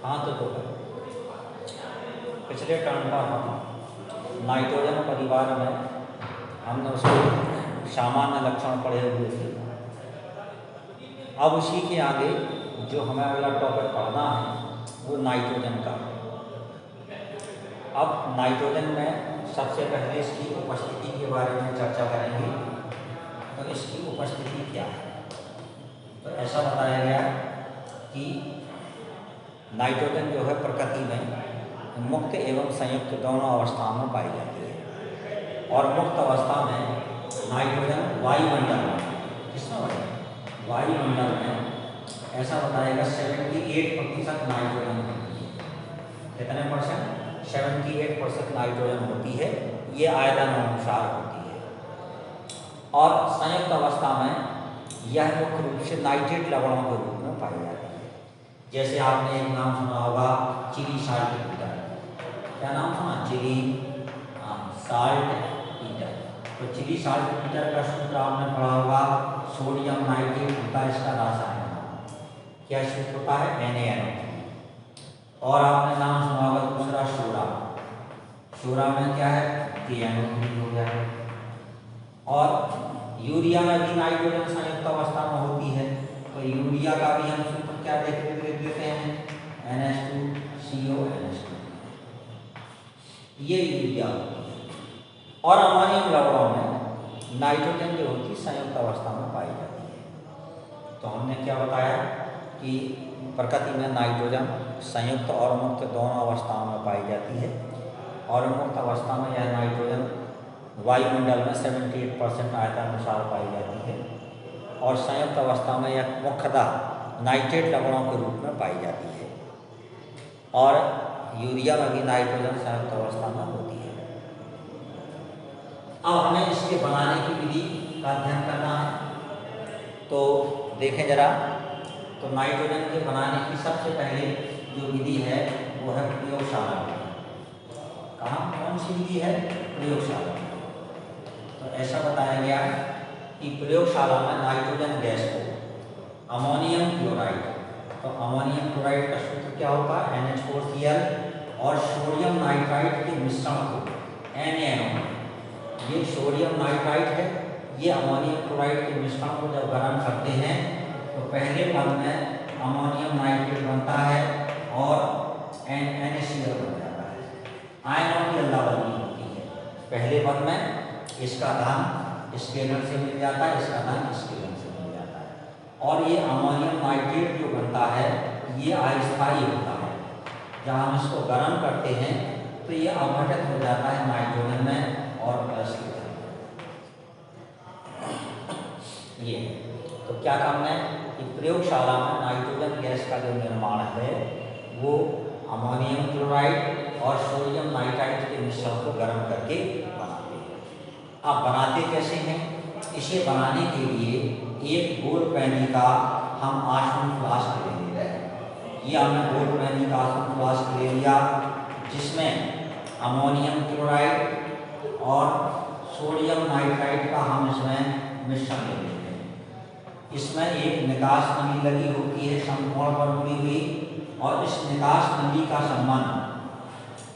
हाँ तो पिछले टर्म पर हम नाइट्रोजन परिवार में हमने उसके सामान्य लक्षण पढ़े हुए थे। अब उसी के आगे जो हमें अगला टॉपिक पढ़ना है वो नाइट्रोजन का। अब नाइट्रोजन में सबसे पहले इसकी उपस्थिति के बारे में चर्चा करेंगे। तो इसकी उपस्थिति क्या है? तो ऐसा बताया गया कि नाइट्रोजन जो है प्रकृति में मुक्त एवं संयुक्त दोनों अवस्थाओं में पाई जाती है। और मुक्त अवस्था में नाइट्रोजन वायुमंडल में, किसमें वायुमंडल में ऐसा बताएगा 78% नाइट्रोजन होती है। कितने परसेंट? 78% नाइट्रोजन होती है। ये आयतन अनुसार होती है। और संयुक्त अवस्था में यह मुख्य रूप से नाइट्रेट लवणों के रूप में पाई जाती है। जैसे आपने एक नाम सुना होगा चिली साल्ट ईटर। क्या नाम सुना? Chilli salt eater. तो चिली साल्ट ईटर का सूत्र आपने पढ़ा होगा, सोडियम नाइट्रेट होता है इसका रासायनिक नाम। क्या सूत्र होता है? NaNO3। और आपने नाम सुना होगा दूसरा सोडा। सोडा में क्या है? KNO3 हो गया है। और यूरिया में भी नाइट्रोजन संयुक्त अवस्था में होती है। तो यूरिया का भी हम सूत्र क्या देख देते हैं? NH2CO NH2। ये यूरिया होती है। और अमोनियम लवणों में नाइट्रोजन जो होती है संयुक्त अवस्था में पाई जाती है। तो हमने क्या बताया कि प्रकृति में नाइट्रोजन संयुक्त और मुक्त दोनों अवस्थाओं में पाई जाती है। और मुक्त अवस्था में यह नाइट्रोजन वायुमंडल में 78% आयतानुसार पाई जाती है। और संयुक्त अवस्था में यह मुख्यतः नाइट्रेट लवणों के रूप में पाई जाती है। और यूरिया में भी नाइट्रोजन संयुक्त अवस्था में होती है। अब हमें इसके बनाने की विधि का अध्ययन करना है। तो देखें जरा, तो नाइट्रोजन के बनाने की सबसे पहले जो विधि है वो है प्रयोगशाला में। कहाँ? कौन सी विधि है? प्रयोगशाला। तो ऐसा बताया गया कि प्रयोगशाला में नाइट्रोजन गैस को अमोनियम क्लोराइड, तो अमोनियम क्लोराइड का सूत्र क्या होगा? NH4Cl। और सोडियम नाइट्राइड के मिश्रण को NaNO, ये सोडियम नाइट्राइड है, ये अमोनियम क्लोराइड के मिश्रण को जब गर्म करते हैं तो पहले पद में अमोनियम नाइट्रेट बनता है और NaCl बन जाता है। आयनों की अदला बदली होती है। पहले पद में इसका धन इसके ऋण से मिल जाता है, इसका धन इसके ऋण से मिल जाता है। और ये अमोनियम नाइट्रेट जो बनता है ये अस्थायी होता है। जब हम इसको गर्म करते हैं तो ये अपघटित हो जाता है नाइट्रोजन में और प्लस ये। तो क्या काम है कि प्रयोगशाला में नाइट्रोजन गैस का जो निर्माण है वो अमोनियम क्लोराइड और सोडियम नाइट्राइड के मिश्रण को गर्म करके बनाते हैं। अब बनाते कैसे हैं? इसे बनाने के लिए एक गोल पैनी का हम आसवन फ्लास्क ले लेते हैं। ये हमने गोल पैनी का आसवन फ्लास्क ले लिया जिसमें अमोनियम क्लोराइड और सोडियम नाइट्राइड का हम इसमें मिश्रण ले लेते हैं। इसमें एक निकास नली लगी होती है समकोण पर मुड़ी हुई, और इस निकास नली का संबंध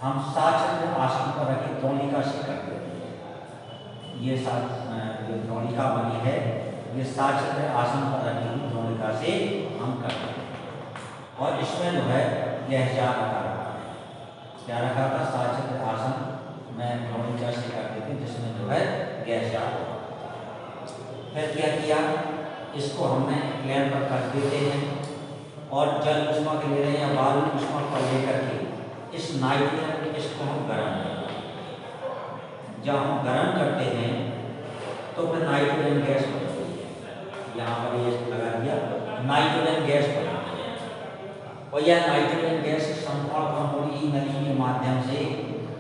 हम साचक्र आसन पर रखे द्रोणिका से करते हैं। ये जो द्रोणिका बनी है ये साचक्र आसन पर रखी हुई द्रोणिका से हम करते हैं। और इसमें जो है गहजात रखा रहता है। क्या रखा था? साचक्र आसन में द्रोणिका से करते थे जिसमें जो है गहजात होता। फिर क्या किया? इसको हमने प्लेन पर कर देते हैं और जल ऊष्मक ले रहे हैं या वायु ऊष्मक पर लेकर के इस नाइट्रोजन के इसको हम गर्म करते हैं। जब हम गर्म करते हैं तो फिर नाइट्रोजन गैस बनती है। यहाँ पर ये लगा दिया, नाइट्रोजन गैस बनती है। और यह नाइट्रोजन गैस समकोण पर मुड़ी नली के माध्यम से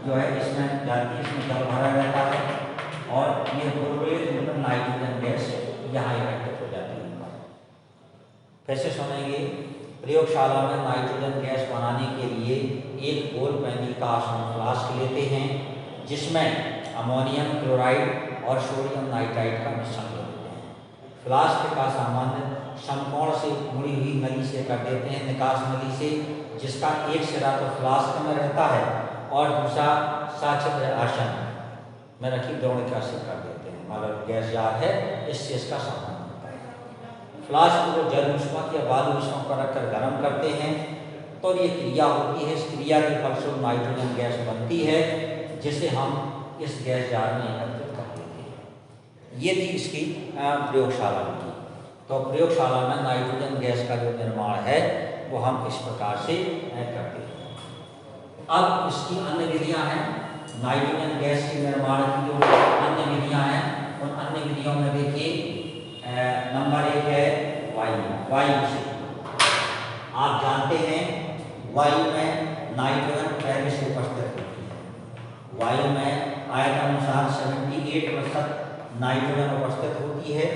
जो है इसमें जाती है, इसमें जल भरा रहता है और ये बुलबुले नाइट्रोजन गैस यहाँ इकट्ठित हो जाती है। फिर से सुनेंगे। प्रयोगशाला में नाइट्रोजन गैस बनाने के लिए एक गोल पैनी का आसवन फ्लास्क लेते हैं जिसमें अमोनियम क्लोराइड और सोडियम नाइट्राइड का मिश्रण लेते हैं। फ्लास्क का सामान्य समकोण से मुड़ी हुई नली से कर देते हैं, निकास नली से, जिसका एक सिरा तो फ्लास्क में रहता है और दूसरा साचित्र आसन में रखी द्रोणिका से कर देते हैं। मतलब गैस जार है, इससे इसका संबंध होता है। फ्लास्क को जल ऊष्मक या वायु ऊष्मक पर रखकर गर्म करते हैं तो ये क्रिया होती है। इस क्रिया के फलस्वरूप नाइट्रोजन गैस बनती है, जिसे हम इस गैस जार में एकत्रित कर देते हैं। ये थी इसकी प्रयोगशाला की। तो प्रयोगशाला में नाइट्रोजन गैस का जो निर्माण है वो हम इस प्रकार से करते हैं। अब इसकी अन्य विधियां हैं। नाइट्रोजन गैस के निर्माण की जो अन्य विधियां हैं, उन अन्य विधियों में देखिए नंबर 1 है वायु से। आप जानते हैं वायु में नाइट्रोजन पहले से उपस्थित होती है। वायु में आयतानुसार 78% नाइट्रोजन उपस्थित होती है।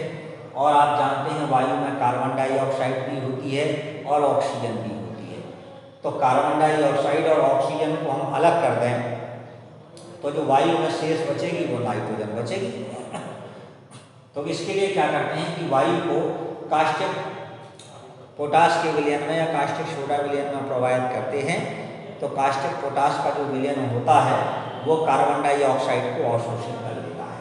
और आप जानते हैं वायु में कार्बन डाइऑक्साइड भी होती है और ऑक्सीजन भी होती है। तो कार्बन डाइऑक्साइड और ऑक्सीजन को हम अलग कर दें तो जो वायु में शेष बचेगी वो नाइट्रोजन बचेगी। तो इसके लिए क्या करते हैं कि वायु को कास्टिक पोटाश के विलयन में या कास्टिक सोडा विलयन में प्रवाहित करते हैं। तो कास्टिक पोटाश का जो विलयन होता है वो कार्बन डाइऑक्साइड को अवशोषित कर लेता है।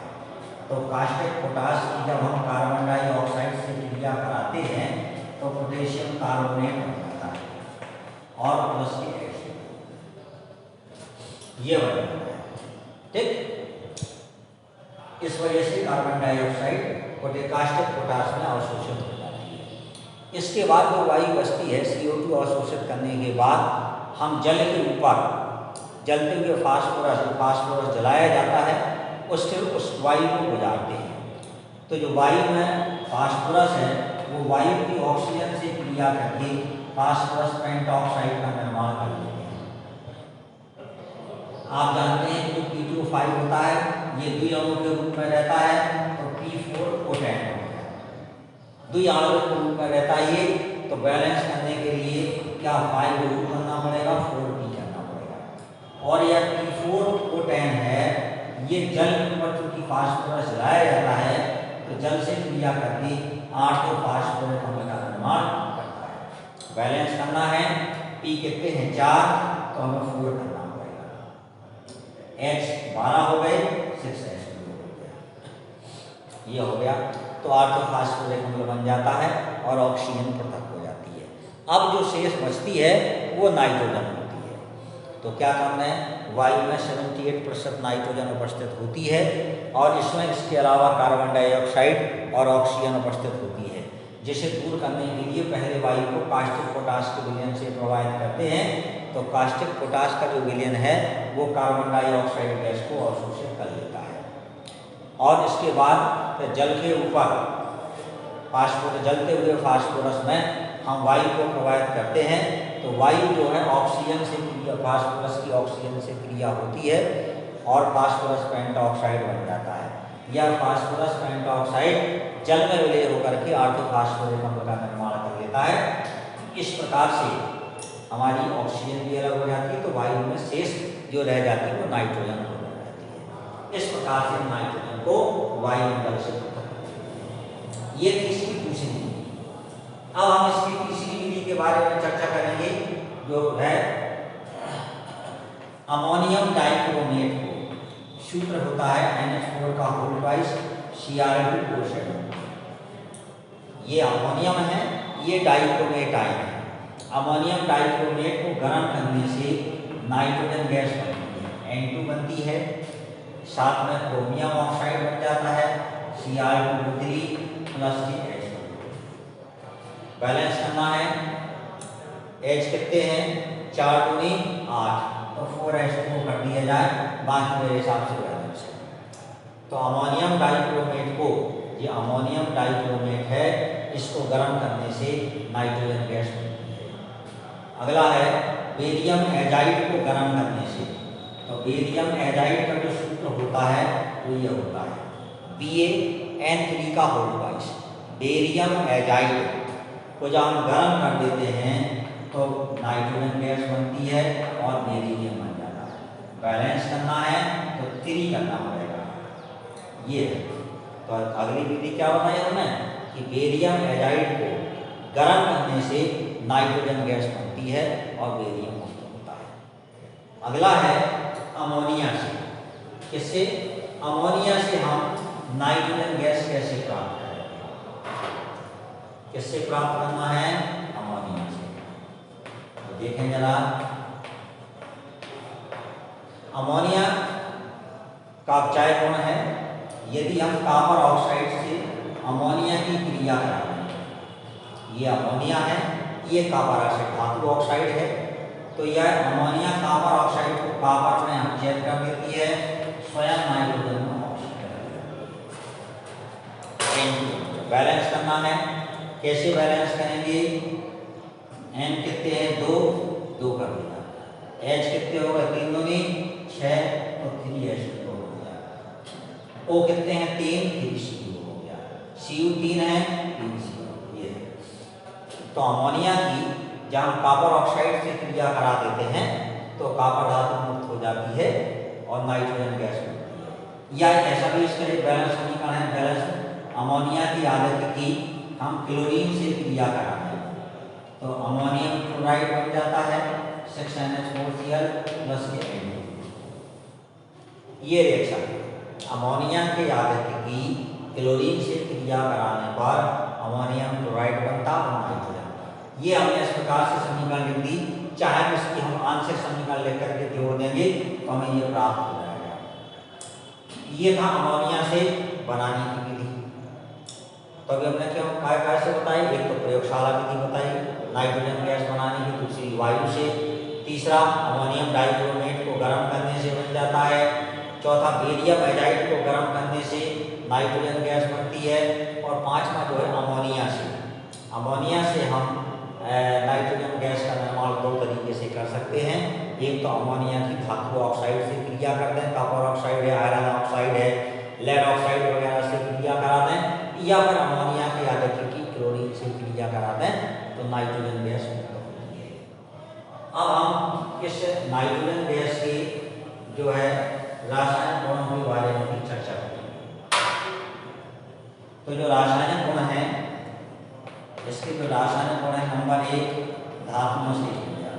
तो कास्टिक पोटाश की जब हम कार्बन डाइऑक्साइड से क्रिया कराते हैं तो पोटेशियम कार्बोनेट बन जाता है और प्लस के एसिड ये बन जाता है। ठीक, इस वजह से कार्बन डाइऑक्साइड कास्टिक पोटाश में अवशोषित हो जाती है। इसके बाद जो वायु बचती है CO2 अवशोषित करने के बाद हम जल के ऊपर जलते हुए फास्फोरस जलाया जाता है, उससे उस वायु को गुजारते हैं। तो जो वायु में फास्फोरस है वो वायु की ऑक्सीजन से क्रिया करके फास्फोरस पेंटॉक्साइड का निर्माण कर लेते हैं। आप जानते हैं कि P2O5 होता है, ये द्विअणु के रूप में रहता है। तो P4O10 द्विअणु के रूप में रहता है। तो बैलेंस करने के लिए क्या 5 को यूज करना पड़ेगा, 4P करना पड़ेगा। और यह P4O10 है, ये जल के ऊपर चूंकि फास्फोरस जलाया जाता है तो जल से क्रिया करके 8 फास्फोरिक अम्ल का निर्माण करता है। बैलेंस करना है, P कितने हैं 4, तो हमें 4 करना पड़ेगा। H 12 हो गए, 6H2 हो गया, ये हो गया। तो 8 फास्फोरिक अम्ल बन जाता है और ऑक्सीजन पृथक हो जाती है। अब जो शेष बचती है वो नाइट्रोजन होती है। तो क्या करना है, वायु में 78% नाइट्रोजन उपस्थित होती है और इसमें इसके अलावा कार्बन डाइऑक्साइड और ऑक्सीजन उपस्थित होती है, जिसे दूर करने के लिए पहले वायु को कास्टिक पोटाश के विलयन से प्रवाहित करते हैं। तो कास्टिक पोटाश का जो विलयन है वो कार्बन डाइऑक्साइड गैस को अवशोषित कर लेता है। और इसके बाद जल के ऊपर जलते हुए फास्फोरस में हम वायु को प्रवाहित करते हैं। तो वायु जो है ऑक्सीजन से क्रिया, फास्फोरस की ऑक्सीजन से क्रिया होती है और फास्फोरस पेंटॉक्साइड बन जाता है। यह फास्फोरस पेंटॉक्साइड जल में विलय होकर के ऑर्थोफॉस्फोरिक अम्ल का निर्माण कर लेता है। इस प्रकार से हमारी ऑक्सीजन भी अलग हो जाती है, तो वायु में शेष जो रह जाती है वो नाइट्रोजन हो जाती है। इस प्रकार से नाइट्रोजन को वायुमंडल से पृथक करते हैं। ये तीसरी दूसरी विधि। अब हम इसकी तीसरी विधि के बारे में चर्चा करेंगे, जो है अमोनियम डाइक्रोमेट को सूत्र होता है NH4 का होल ट्वाइस Cr2O7। ये अमोनियम है, ये डाइक्रोमेट आयन है। अमोनियम डाइक्रोमेट को गर्म करने से नाइट्रोजन गैस बनती है, N2 बनती है, साथ में क्रोमियम ऑक्साइड बन जाता है Cr2O3 प्लस H। बैलेंस करना है, H कितने हैं 4 दूनी 8, तो 4H2 कर दिया जाए, बाकी मेरे हिसाब से बैलेंस है। तो अमोनियम डाइक्रोमेट को, ये अमोनियम डाइक्रोमेट है, इसको गर्म करने से नाइट्रोजन गैस बनती है। अगला है बेरियम एजाइड को गर्म करने से। तो बेरियम एजाइड का जो सूत्र होता है वो ये होता है BaN3 का होल ट्वाइस। बेरियम एजाइड को जब हम गर्म कर देते हैं तो नाइट्रोजन गैस बनती है और बेरिलियम बन जाता है। बैलेंस करना है तो 3 करना पड़ेगा, ये है। तो अगली विधि क्या बताई हमने कि बेरियम एजाइड को गर्म करने से नाइट्रोजन गैस बनती है और बेरियम मुक्त होता है। अगला है अमोनिया से। किससे? अमोनिया से हम नाइट्रोजन गैस कैसे प्राप्त करेंगे? किससे प्राप्त करना है? अमोनिया से। तो देखें जरा, अमोनिया का अपचाय गुण है, यदि हम कॉपर ऑक्साइड से अमोनिया की क्रिया कराते हैं, ये अमोनिया है, ये कॉपर ऑक्साइड धातु ऑक्साइड है, तो यह अमोनिया कॉपर ऑक्साइड को कॉपर में अपचयन कर देती है, स्वयं नाइट्रोजन में बैलेंस करना है। कैसे बैलेंस करेंगे? N कितने हैं? 2 कर दिया। H कितने हो गए? 3 दूनी 6, तो 3H2 हो गया। O कितने हैं? 3, 3Cu हो गया। Cu 3 है, 3Cu ये। तो अमोनिया की जब हम कॉपर ऑक्साइड से क्रिया करा देते हैं तो कॉपर धातु मुक्त हो जाती है और नाइट्रोजन गैस बनती है। या ऐसा भी इसका एक बैलेंस समीकरण है, बैलेंस अमोनिया की आदत की हम क्लोरीन से क्रिया कराते हैं तो अमोनियम क्लोराइड बन जाता है 6NH4Cl प्लस Na। ये रिएक्शन अमोनिया की आदत की क्लोरीन से क्रिया कराने पर अमोनियम क्लोराइड बनता और नाइट्रोजन। ये हमने इस प्रकार से समीकरण लिख दी। चाहे इसकी हम आंशिक समीकरण लिख करके जोड़ देंगे तो हमें ये प्राप्त हो जाएगा। ये था अमोनिया से बनाने की विधि। तो अभी हमने क्यों काय से बताई? एक तो प्रयोगशाला विधि बताई नाइट्रोजन गैस बनाने की, दूसरी वायु से, तीसरा अमोनियम डाइक्रोमेट को गर्म करने से बन जाता है, चौथा बेरियम एजाइड को गर्म करने से नाइट्रोजन गैस बनती है, और पांचवा जो है अमोनिया से। अमोनिया से हम नाइट्रोजन गैस का निर्माण 2 तरीके से कर सकते हैं। एक तो अमोनिया की धातु ऑक्साइड से क्रिया करते हैं, कॉपर ऑक्साइड है, आयरन ऑक्साइड है, लेड ऑक्साइड वगैरह से क्रिया करा दें, या फिर अमोनिया की आदत की क्लोरीन से क्रिया करा दें तो नाइट्रोजन गैस मुक्त होती है। अब हम इस नाइट्रोजन गैस की जो है रासायनिक गुणों के बारे में भी चर्चा करेंगे। तो जो रासायनिक गुण है, इसके जो रासायनिक गुण है, नंबर 1 धातुओं से क्रिया।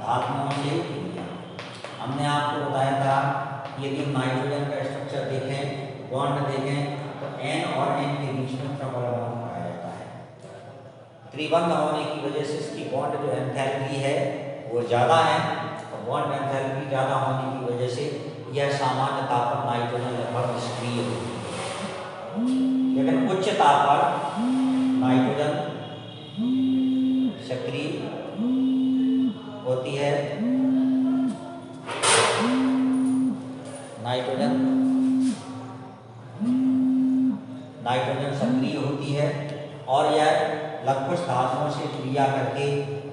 धातुओं से क्रिया हमने आपको बताया था, यदि नाइट्रोजन का स्ट्रक्चर देखें, बॉन्ड देखें, तो N और N के बीच में ट्रिपल बॉन्ड पाया जाता है। त्रिबंध होने की वजह से इसकी बॉन्ड जो एंथैल्पी है वो ज़्यादा है, और बॉन्ड एंथैल्पी ज़्यादा होने की वजह से यह सामान्य ताप पर नाइट्रोजन लगभग निष्क्रिय होती है, लेकिन उच्च ताप पर नाइट्रोजन सक्रिय होती है। नाइट्रोजन सक्रिय होती है और यह लघुपक्ष धातुओं से क्रिया करके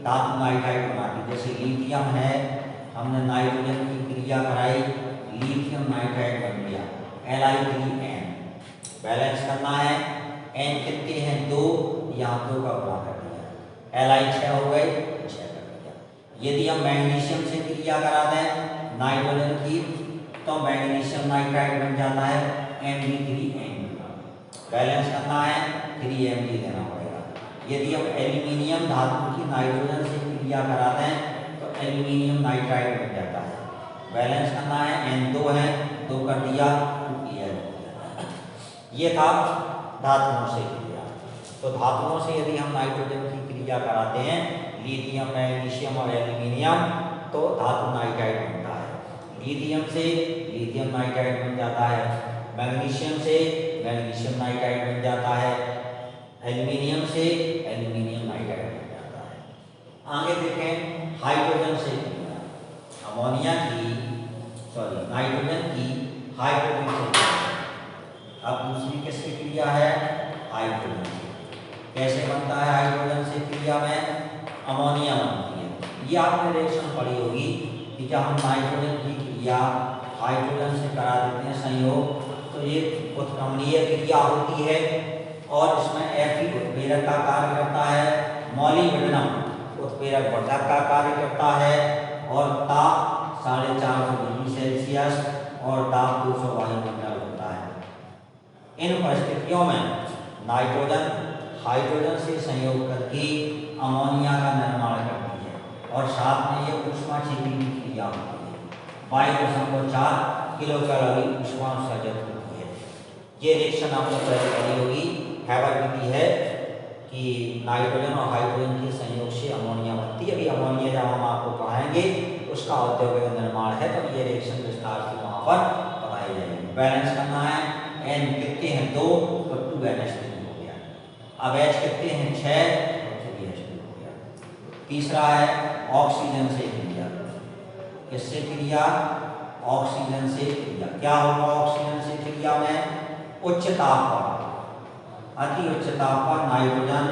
धातु नाइट्राइड बनाती है। जैसे लिथियम है, हमने नाइट्रोजन की क्रिया कराई, लिथियम नाइट्राइड बन गया Li3n। बैलेंस करना है, N कितने हैं? 2, यहाँ 2 का गुणा कर दिया, Li 6 हो गए, 6 कर दिया। यदि हम मैग्नीशियम से क्रिया करा दें नाइट्रोजन की तो मैग्नीशियम नाइट्राइड बन जाता है Mg3n। बैलेंस करना है, 3Mg देना पड़ेगा। यदि हम एल्यूमिनियम धातु की नाइट्रोजन से क्रिया कराते हैं तो एल्यूमिनियम नाइट्राइड बन जाता है। बैलेंस करना है, N2 है, 2 कर दिया, 2Al। ये था धातुओं से क्रिया। तो धातुओं से यदि हम नाइट्रोजन की क्रिया कराते हैं, लिथियम, मैग्नीशियम और एल्यूमिनियम, तो धातु नाइट्राइड बनता है। लिथियम से लिथियम नाइट्राइड बन जाता है, मैग्नीशियम से मैग्नीशियम नाइट्राइड बन जाता है, एल्यूमिनियम से एल्यूमिनियम नाइट्राइड बन जाता है। आगे देखें हाइड्रोजन से अमोनिया की नाइट्रोजन की हाइड्रोजन से क्रिया। अब दूसरी किसकी क्रिया है? हाइड्रोजन से। कैसे बनता है हाइड्रोजन से क्रिया में? अमोनिया बनती है। ये आपने रिएक्शन पढ़ी होगी कि जब हम नाइट्रोजन की क्रिया हाइड्रोजन से करा देते हैं संयोग, तो ये उत्क्रमणीय क्रिया होती है और इसमें Fe उत्प्रेरक का कार्य करता है, मॉलिब्डेनम उत्प्रेरक वर्धक का कार्य करता है, और ताप 450 डिग्री सेल्सियस और ताप 200 वायुमंडल होता है। इन परिस्थितियों में नाइट्रोजन हाइड्रोजन से संयोग करके अमोनिया का निर्माण करती है और साथ में ये ऊष्माक्षेपी की क्रिया होती है। 22.4 किलो कैलोरी ऊष्मा उत्सर्जित होती है। ये रिएक्शन आपने पहले पढ़ी होगी, हैबर विधि है कि नाइट्रोजन और हाइड्रोजन के संयोग से अमोनिया बनती है। अभी अमोनिया जब हम आपको पढ़ाएंगे उसका औद्योगिक निर्माण है, तब ये रिएक्शन विस्तार से वहाँ पर बताई जाएगी। बैलेंस करना है, एन कितने हैं 2 तो 2NH3 हो गया। अब H कितने हैं 6 तो 3H2 हो गया। तीसरा है ऑक्सीजन से क्रिया। किससे क्रिया? ऑक्सीजन से क्रिया। क्या होगा ऑक्सीजन से क्रिया में? उच्च ताप पर, अति उच्च ताप पर नाइट्रोजन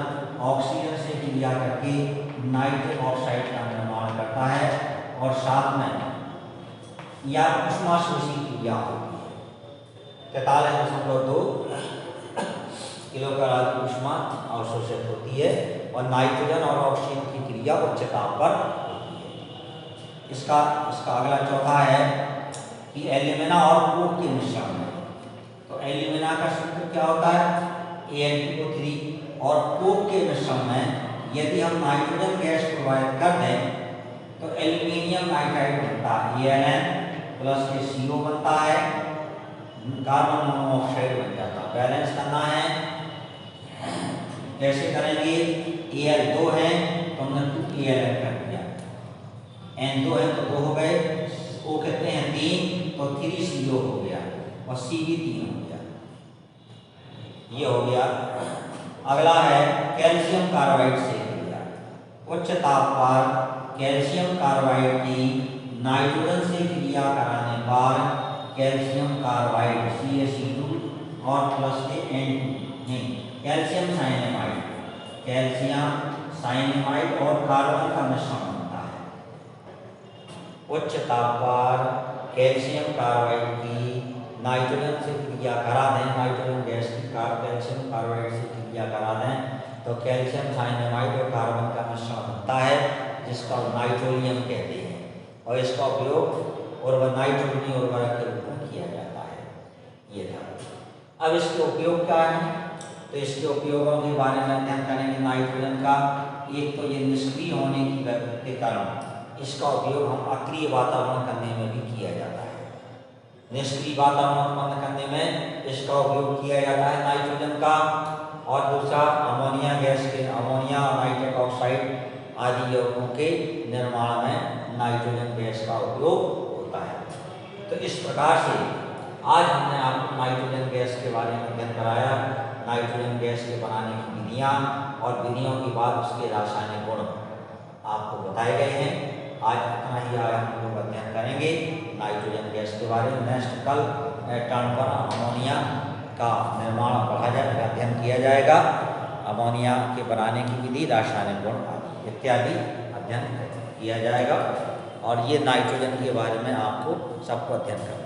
ऑक्सीजन से क्रिया करके नाइट्रिक ऑक्साइड का निर्माण करता है और साथ में या ऊष्मा शोषी क्रिया होती है। 43.2 किलो कैलोरी ऊष्मा अवशोषित होती है और नाइट्रोजन और ऑक्सीजन की क्रिया उच्च ताप पर होती है। इसका अगला चौथा है कि एल्यूमिना और कोक के मिश्रण में, तो एल्यूमिना का सूत्र क्या होता है? Al2O3 और कोक के मिश्रण में यदि हम नाइट्रोजन गैस प्रोवाइड कर दें तो एल्यूमिनियम नाइट्राइड बनता है, Al प्लस के CO बनता है, कार्बन मोनोऑक्साइड बन जाता है। बैलेंस करना है, कैसे करेंगे? Al2 है तो हमने 2Al कर दिया, N2 है तो 2 हो गए, O कितने हैं 3 तो 3CO हो गया और C भी 3 हो गया। ये हो गया। अगला है कैल्शियम कार्बाइड से क्रिया। उच्च ताप पर कैल्शियम कार्बाइड की नाइट्रोजन से क्रिया कराने पर कैल्शियम कार्बाइड CaC2 और प्लस के N2 नहीं, कैल्शियम साइनेमाइड, कैल्शियम साइनेमाइड और कार्बन का मिश्रण बनता है। उच्च ताप पर कैल्शियम कार्बाइड की नाइट्रोजन से क्रिया करा दें, नाइट्रोजन गैस की कैल्शियम कार्बाइड से क्रिया करा दें तो कैल्शियम साइनेमाइड और कार्बन का मिश्रण बनता है जिसका नाइट्रोलियम कहते हैं और इसका उपयोग नाइट्रोजनी उर्वरक के रूप में किया जाता है। ये था। अब इसके उपयोग क्या है? तो इसके उपयोगों के बारे में अध्ययन करेंगे नाइट्रोजन का। एक तो ये निष्क्रिय होने के कारण इसका उपयोग हम अक्रिय वातावरण करने में भी किया जाता है। निष्क्रिय वातावरण उत्पन्न करने में इसका उपयोग किया जाता है नाइट्रोजन का। और दूसरा अमोनिया गैस के, अमोनिया और नाइट्रिक ऑक्साइड आदि यौगिकों के निर्माण में नाइट्रोजन गैस का उपयोग होता है। तो इस प्रकार से आज हमने आपको नाइट्रोजन गैस के बारे में अध्ययन कराया। नाइट्रोजन गैस के बनाने की विधियाँ और विधियों के बाद उसके रासायनिक गुण आपको बताए गए हैं। आज इतना ही हम लोग अध्ययन करेंगे नाइट्रोजन गैस के बारे में। नेक्स्ट कल टर्न पर अमोनिया का निर्माण पढ़ा जाएगा, अध्ययन किया जाएगा। अमोनिया के बनाने की विधि, रासायनिक गुण इत्यादि अध्ययन किया जाएगा और ये नाइट्रोजन के बारे में आपको सबको अध्ययन करना है।